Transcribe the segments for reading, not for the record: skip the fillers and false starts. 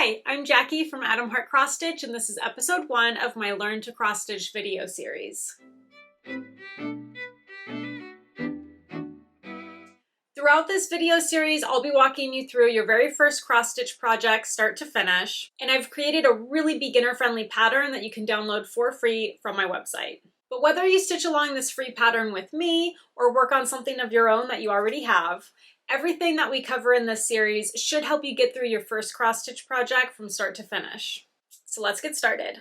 Hi, I'm Jackie from Adam Heart Cross Stitch, and this is episode 1 of my Learn to Cross Stitch video series. Throughout this video series, I'll be walking you through your very first cross stitch project, start to finish, and I've created a really beginner-friendly pattern that you can download for free from my website. But whether you stitch along this free pattern with me or work on something of your own that you already have, everything that we cover in this series should help you get through your first cross stitch project from start to finish. So let's get started.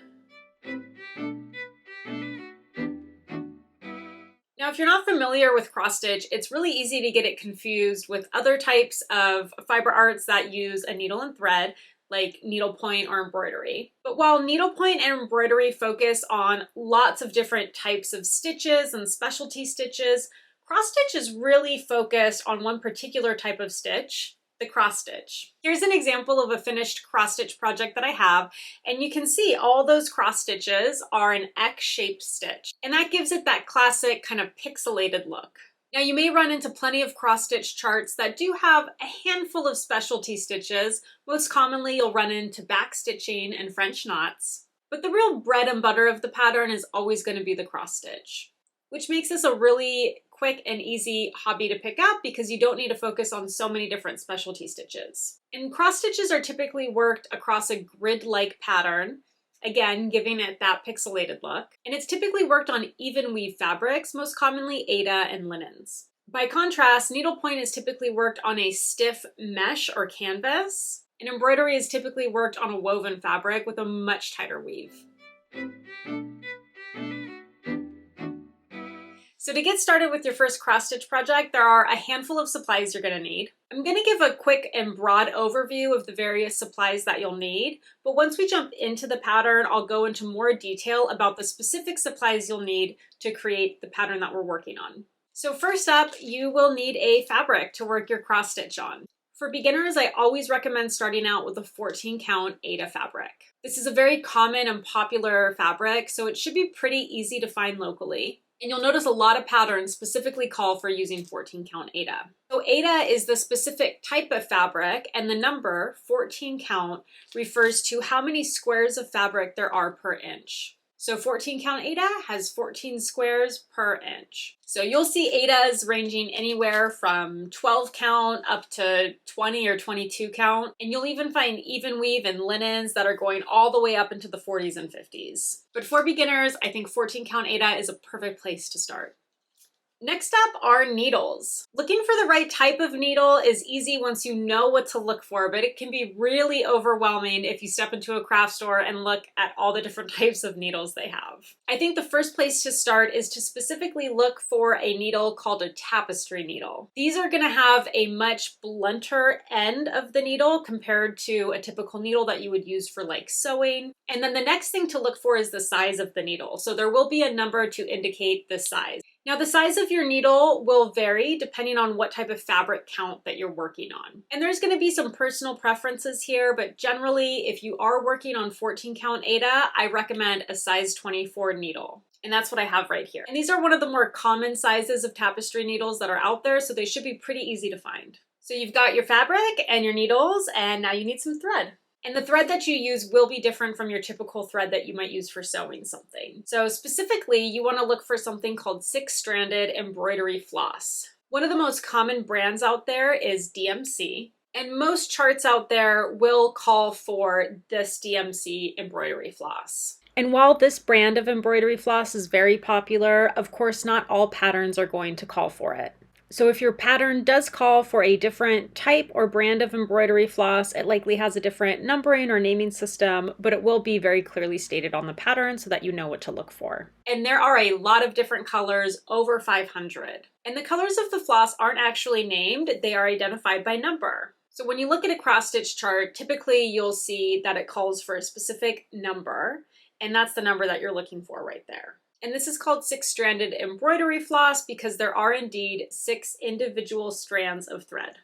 Now, if you're not familiar with cross stitch, it's really easy to get it confused with other types of fiber arts that use a needle and thread, like needlepoint or embroidery. But while needlepoint and embroidery focus on lots of different types of stitches and specialty stitches, cross stitch is really focused on one particular type of stitch, the cross stitch. Here's an example of a finished cross stitch project that I have, and you can see all those cross stitches are an X-shaped stitch, and that gives it that classic kind of pixelated look. Now, you may run into plenty of cross stitch charts that do have a handful of specialty stitches. Most commonly, you'll run into back stitching and French knots, but the real bread and butter of the pattern is always going to be the cross stitch, which makes this a really quick and easy hobby to pick up because you don't need to focus on so many different specialty stitches. And cross stitches are typically worked across a grid-like pattern, again, giving it that pixelated look. And it's typically worked on even weave fabrics, most commonly Aida and linens. By contrast, needlepoint is typically worked on a stiff mesh or canvas, and embroidery is typically worked on a woven fabric with a much tighter weave. So to get started with your first cross stitch project, there are a handful of supplies you're going to need. I'm going to give a quick and broad overview of the various supplies that you'll need, but once we jump into the pattern, I'll go into more detail about the specific supplies you'll need to create the pattern that we're working on. So first up, you will need a fabric to work your cross stitch on. For beginners, I always recommend starting out with a 14 count Aida fabric. This is a very common and popular fabric, so it should be pretty easy to find locally. And you'll notice a lot of patterns specifically call for using 14 count Aida. So Aida is the specific type of fabric, and the number 14 count refers to how many squares of fabric there are per inch. So 14 count Aida has 14 squares per inch. So you'll see Aidas ranging anywhere from 12 count up to 20 or 22 count. And you'll even find even weave and linens that are going all the way up into the 40s and 50s. But for beginners, I think 14 count Aida is a perfect place to start. Next up are needles. Looking for the right type of needle is easy once you know what to look for, but it can be really overwhelming if you step into a craft store and look at all the different types of needles they have. I think the first place to start is to specifically look for a needle called a tapestry needle. These are going to have a much blunter end of the needle compared to a typical needle that you would use for like sewing. And then the next thing to look for is the size of the needle. So there will be a number to indicate the size. Now, the size of your needle will vary depending on what type of fabric count that you're working on. And there's going to be some personal preferences here, but generally, if you are working on 14 count Aida, I recommend a size 24 needle. And that's what I have right here. And these are one of the more common sizes of tapestry needles that are out there, so they should be pretty easy to find. So you've got your fabric and your needles, and now you need some thread. And the thread that you use will be different from your typical thread that you might use for sewing something. So specifically, you want to look for something called 6-stranded embroidery floss. One of the most common brands out there is DMC, and most charts out there will call for this DMC embroidery floss. And while this brand of embroidery floss is very popular, of course, not all patterns are going to call for it. So if your pattern does call for a different type or brand of embroidery floss, it likely has a different numbering or naming system, but it will be very clearly stated on the pattern so that you know what to look for. And there are a lot of different colors, over 500. And the colors of the floss aren't actually named, they are identified by number. So when you look at a cross stitch chart, typically you'll see that it calls for a specific number, and that's the number that you're looking for right there. And this is called 6-stranded embroidery floss because there are indeed 6 individual strands of thread.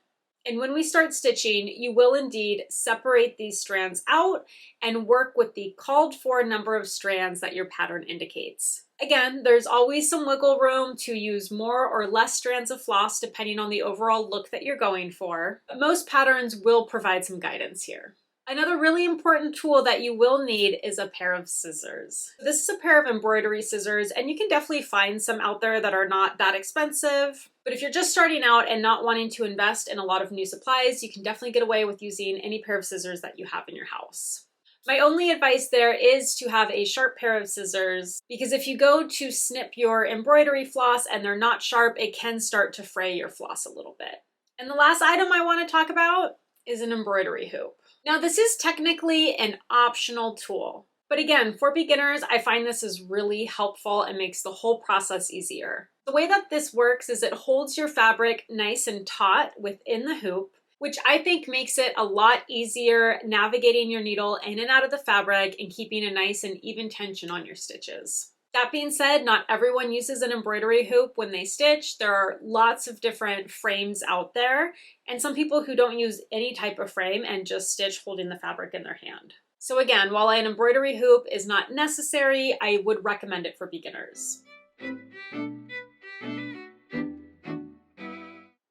And when we start stitching, you will indeed separate these strands out and work with the called for number of strands that your pattern indicates. Again, there's always some wiggle room to use more or less strands of floss depending on the overall look that you're going for, but most patterns will provide some guidance here. Another really important tool that you will need is a pair of scissors. This is a pair of embroidery scissors, and you can definitely find some out there that are not that expensive. But if you're just starting out and not wanting to invest in a lot of new supplies, you can definitely get away with using any pair of scissors that you have in your house. My only advice there is to have a sharp pair of scissors, because if you go to snip your embroidery floss and they're not sharp, it can start to fray your floss a little bit. And the last item I want to talk about is an embroidery hoop. Now, this is technically an optional tool, but again, for beginners, I find this is really helpful and makes the whole process easier. The way that this works is it holds your fabric nice and taut within the hoop, which I think makes it a lot easier navigating your needle in and out of the fabric and keeping a nice and even tension on your stitches. That being said, not everyone uses an embroidery hoop when they stitch. There are lots of different frames out there, and some people who don't use any type of frame and just stitch holding the fabric in their hand. So again, while an embroidery hoop is not necessary, I would recommend it for beginners.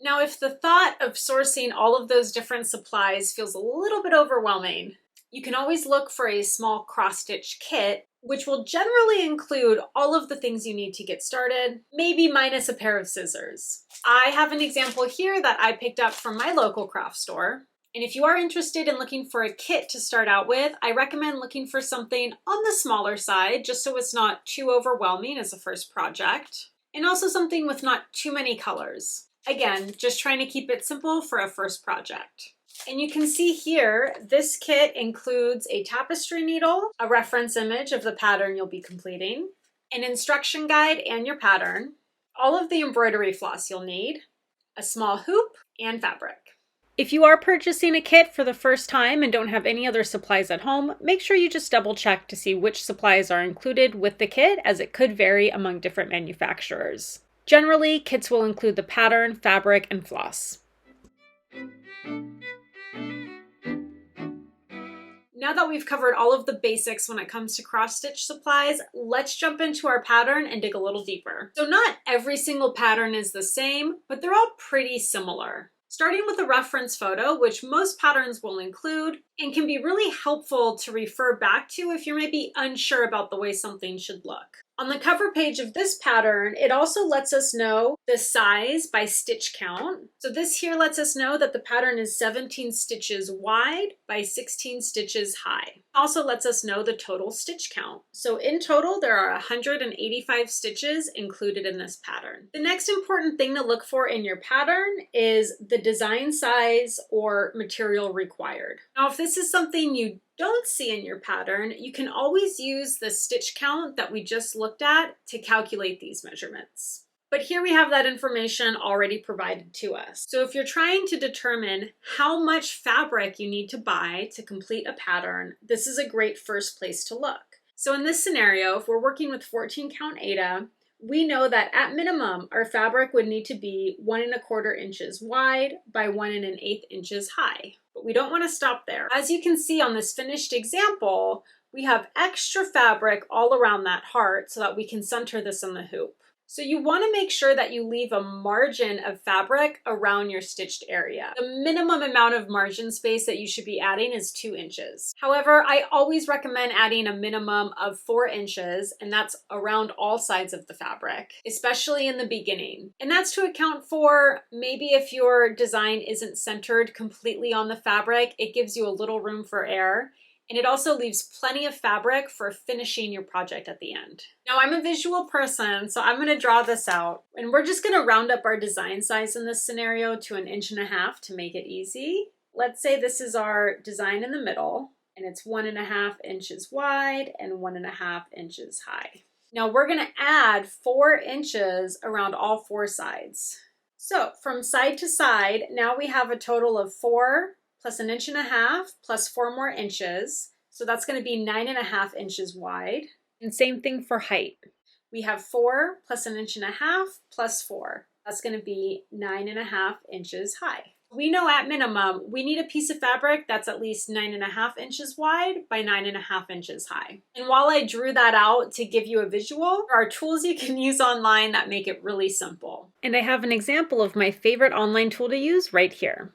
Now, if the thought of sourcing all of those different supplies feels a little bit overwhelming, you can always look for a small cross-stitch kit, which will generally include all of the things you need to get started, maybe minus a pair of scissors. I have an example here that I picked up from my local craft store. And if you are interested in looking for a kit to start out with, I recommend looking for something on the smaller side, just so it's not too overwhelming as a first project, and also something with not too many colors. Again, just trying to keep it simple for a first project. And you can see here, this kit includes a tapestry needle, a reference image of the pattern you'll be completing, an instruction guide and your pattern, all of the embroidery floss you'll need, a small hoop, and fabric. If you are purchasing a kit for the first time and don't have any other supplies at home, make sure you just double check to see which supplies are included with the kit, as it could vary among different manufacturers. Generally, kits will include the pattern, fabric, and floss. Now that we've covered all of the basics when it comes to cross-stitch supplies, let's jump into our pattern and dig a little deeper. So not every single pattern is the same, but they're all pretty similar. Starting with a reference photo, which most patterns will include, and can be really helpful to refer back to if you're maybe unsure about the way something should look. On the cover page of this pattern, it also lets us know the size by stitch count. So this here lets us know that the pattern is 17 stitches wide by 16 stitches high. Also lets us know the total stitch count. So in total, there are 185 stitches included in this pattern. The next important thing to look for in your pattern is the design size or material required. Now, if this is something you don't see in your pattern, you can always use the stitch count that we just looked at to calculate these measurements. But here we have that information already provided to us. So if you're trying to determine how much fabric you need to buy to complete a pattern, this is a great first place to look. So in this scenario, if we're working with 14 count Aida, we know that at minimum, our fabric would need to be 1¼ inches wide by 1⅛ inches high. But we don't want to stop there. As you can see on this finished example, we have extra fabric all around that heart so that we can center this in the hoop. So you want to make sure that you leave a margin of fabric around your stitched area. The minimum amount of margin space that you should be adding is 2 inches. However, I always recommend adding a minimum of 4 inches, and that's around all sides of the fabric, especially in the beginning. And that's to account for maybe if your design isn't centered completely on the fabric, it gives you a little room for error. And it also leaves plenty of fabric for finishing your project at the end. Now, I'm a visual person, so I'm gonna draw this out. And we're just gonna round up our design size in this scenario to 1.5 inches to make it easy. Let's say this is our design in the middle, and it's 1½ inches wide and 1½ inches high. Now we're gonna add 4 inches around all 4 sides. So from side to side, now we have a total of 4 plus 1.5 inches plus 4 more inches. So that's going to be 9½ inches wide. And same thing for height. We have 4 plus 1.5 inches plus 4. That's going to be 9½ inches high. We know at minimum, we need a piece of fabric that's at least 9½ inches wide by 9½ inches high. And while I drew that out to give you a visual, there are tools you can use online that make it really simple. And I have an example of my favorite online tool to use right here.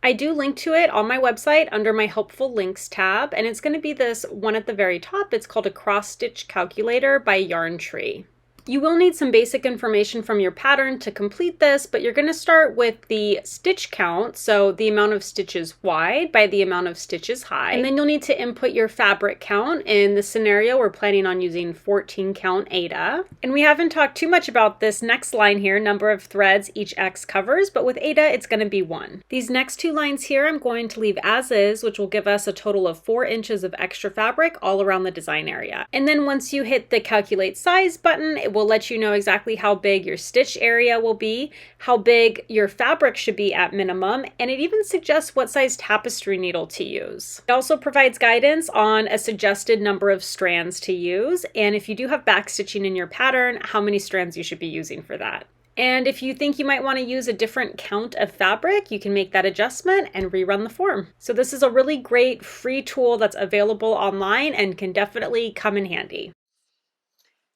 I do link to it on my website under my helpful links tab, and it's going to be this one at the very top. It's called a cross stitch calculator by Yarn Tree. You will need some basic information from your pattern to complete this, but you're going to start with the stitch count, so the amount of stitches wide by the amount of stitches high. And then you'll need to input your fabric count. In this scenario, we're planning on using 14 count Aida. And we haven't talked too much about this next line here, number of threads each X covers, but with Aida, it's going to be 1. These next 2 lines here, I'm going to leave as is, which will give us a total of 4 inches of extra fabric all around the design area. And then once you hit the calculate size button, it will let you know exactly how big your stitch area will be, how big your fabric should be at minimum, and it even suggests what size tapestry needle to use. It also provides guidance on a suggested number of strands to use, and if you do have back stitching in your pattern, how many strands you should be using for that. And if you think you might want to use a different count of fabric, you can make that adjustment and rerun the form. So this is a really great free tool that's available online and can definitely come in handy.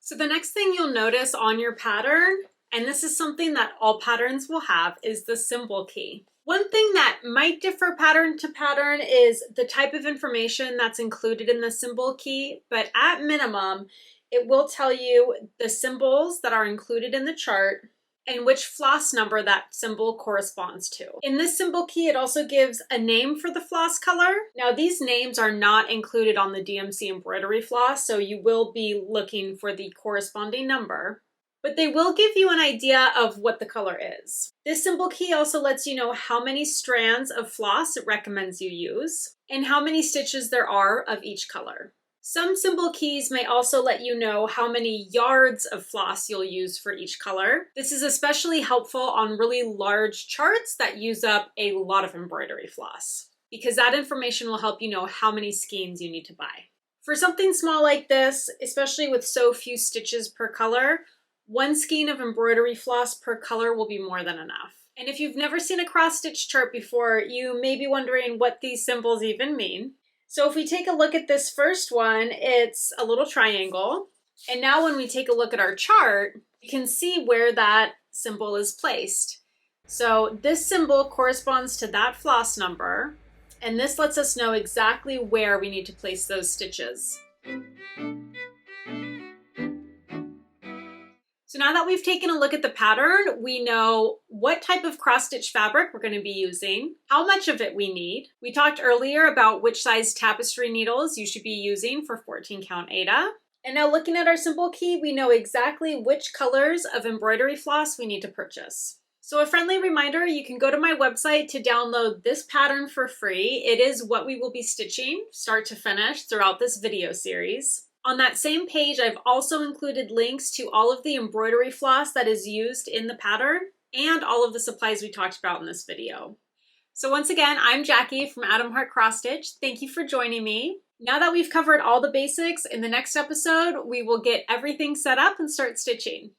So the next thing you'll notice on your pattern, and this is something that all patterns will have, is the symbol key. One thing that might differ pattern to pattern is the type of information that's included in the symbol key, but at minimum, it will tell you the symbols that are included in the chart and which floss number that symbol corresponds to. In this symbol key, it also gives a name for the floss color. Now, these names are not included on the DMC embroidery floss, so you will be looking for the corresponding number, but they will give you an idea of what the color is. This symbol key also lets you know how many strands of floss it recommends you use and how many stitches there are of each color. Some symbol keys may also let you know how many yards of floss you'll use for each color. This is especially helpful on really large charts that use up a lot of embroidery floss, because that information will help you know how many skeins you need to buy. For something small like this, especially with so few stitches per color, 1 skein of embroidery floss per color will be more than enough. And if you've never seen a cross-stitch chart before, you may be wondering what these symbols even mean. So if we take a look at this first one, it's a little triangle. And now when we take a look at our chart, you can see where that symbol is placed. So this symbol corresponds to that floss number, and this lets us know exactly where we need to place those stitches. So now that we've taken a look at the pattern, we know what type of cross-stitch fabric we're going to be using, how much of it we need. We talked earlier about which size tapestry needles you should be using for 14 count Aida. And now looking at our symbol key, we know exactly which colors of embroidery floss we need to purchase. So a friendly reminder, you can go to my website to download this pattern for free. It is what we will be stitching start to finish throughout this video series. On that same page, I've also included links to all of the embroidery floss that is used in the pattern and all of the supplies we talked about in this video. So once again, I'm Jackie from Adam Hart Cross Stitch. Thank you for joining me. Now that we've covered all the basics, in the next episode, we will get everything set up and start stitching.